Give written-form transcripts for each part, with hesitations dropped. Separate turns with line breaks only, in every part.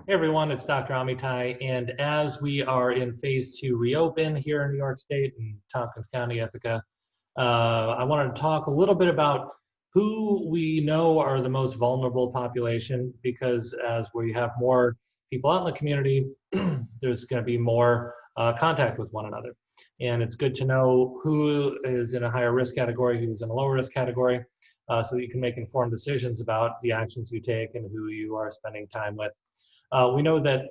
Hey everyone, it's Dr. Ammitai, and as we are in phase 2 reopen here in New York State and Tompkins County, Ithaca, I wanted to talk a little bit about who we know are the most vulnerable population, because as we have more people out in the community, there's going to be more contact with one another. And it's good to know who is in a higher risk category, who's in a lower risk category, so that you can make informed decisions about the actions you take and who you are spending time with. We know that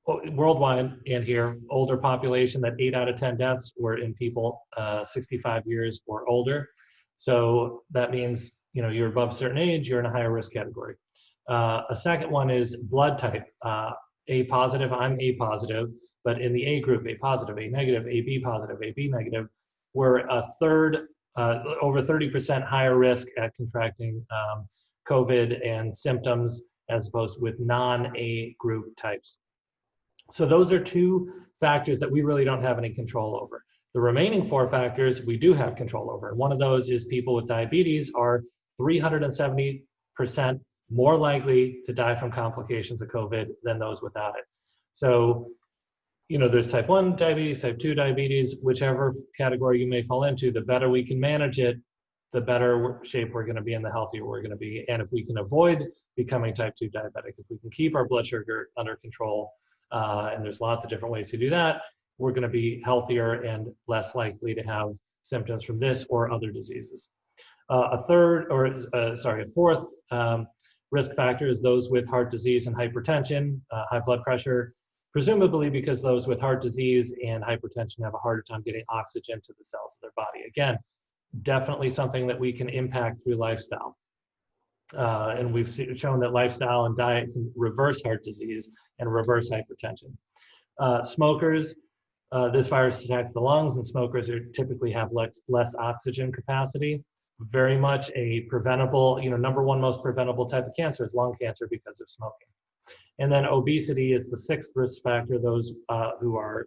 worldwide and here, older population, that 8 out of 10 deaths were in people 65 years or older. So that means, you're above a certain age, you're in a higher risk category. A second one is blood type. A positive, I'm A positive, but in the A group, A positive, A negative, AB positive, AB negative, we're a third, over 30% higher risk at contracting COVID and symptoms as opposed with non-A group types. So those are two factors that we really don't have any control over. The remaining 4 factors we do have control over. And one of those is people with diabetes are 370% more likely to die from complications of COVID than those without it. So, there's type 1 diabetes, type 2 diabetes, whichever category you may fall into, the better we can manage it, the better shape we're going to be and the healthier we're going to be. And if we can avoid becoming type 2 diabetic, if we can keep our blood sugar under control, and there's lots of different ways to do that, we're going to be healthier and less likely to have symptoms from this or other diseases. A fourth risk factor is those with heart disease and hypertension, high blood pressure, presumably because those with heart disease and hypertension have a harder time getting oxygen to the cells of their body. Again, definitely something that we can impact through lifestyle. And we've shown that lifestyle and diet can reverse heart disease and reverse hypertension. Smokers, this virus attacks the lungs, and smokers typically have less oxygen capacity. Very much a preventable, number one most preventable type of cancer is lung cancer because of smoking. And then obesity is the 6th risk factor. Those who are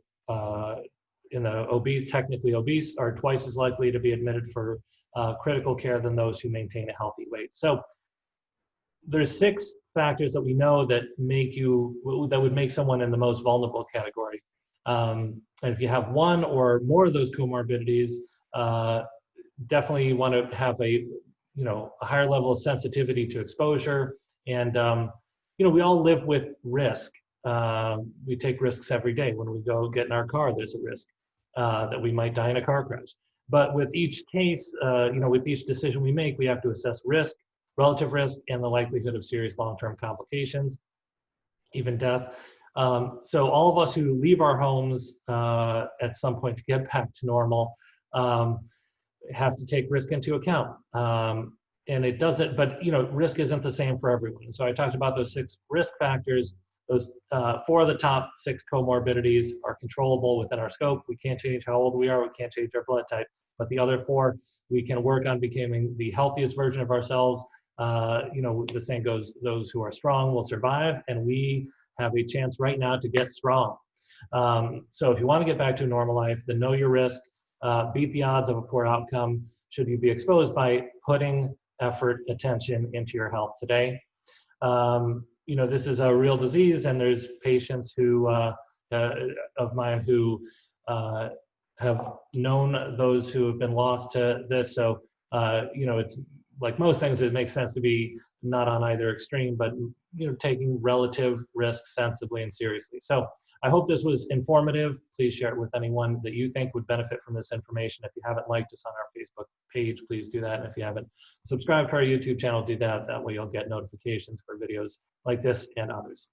technically obese are twice as likely to be admitted for critical care than those who maintain a healthy weight. So there's 6 factors that we know that would make someone in the most vulnerable category. And if you have one or more of those comorbidities, definitely want to have a higher level of sensitivity to exposure. And we all live with risk. We take risks every day. When we go get in our car, there's a risk that we might die in a car crash. But with each case, with each decision we make, we have to assess risk, relative risk, and the likelihood of serious long-term complications, even death. So all of us who leave our homes at some point to get back to normal have to take risk into account. And it doesn't, but risk isn't the same for everyone. So I talked about those 6 risk factors. Those 4 of the top 6 comorbidities are controllable within our scope. We can't change how old we are. We can't change our blood type. But the other 4, we can work on becoming the healthiest version of ourselves. The saying goes, those who are strong will survive, and we have a chance right now to get strong. So if you want to get back to a normal life, then know your risk, beat the odds of a poor outcome should you be exposed by putting effort, attention into your health today. This is a real disease, and there's patients who of mine who have known those who have been lost to this. So, it's like most things, it makes sense to be not on either extreme, but, taking relative risk sensibly and seriously. So I hope this was informative. Please share it with anyone that you think would benefit from this information. If you haven't liked us on our Facebook page, please do that. And if you haven't subscribed to our YouTube channel, do that. That way you'll get notifications for videos like this and others.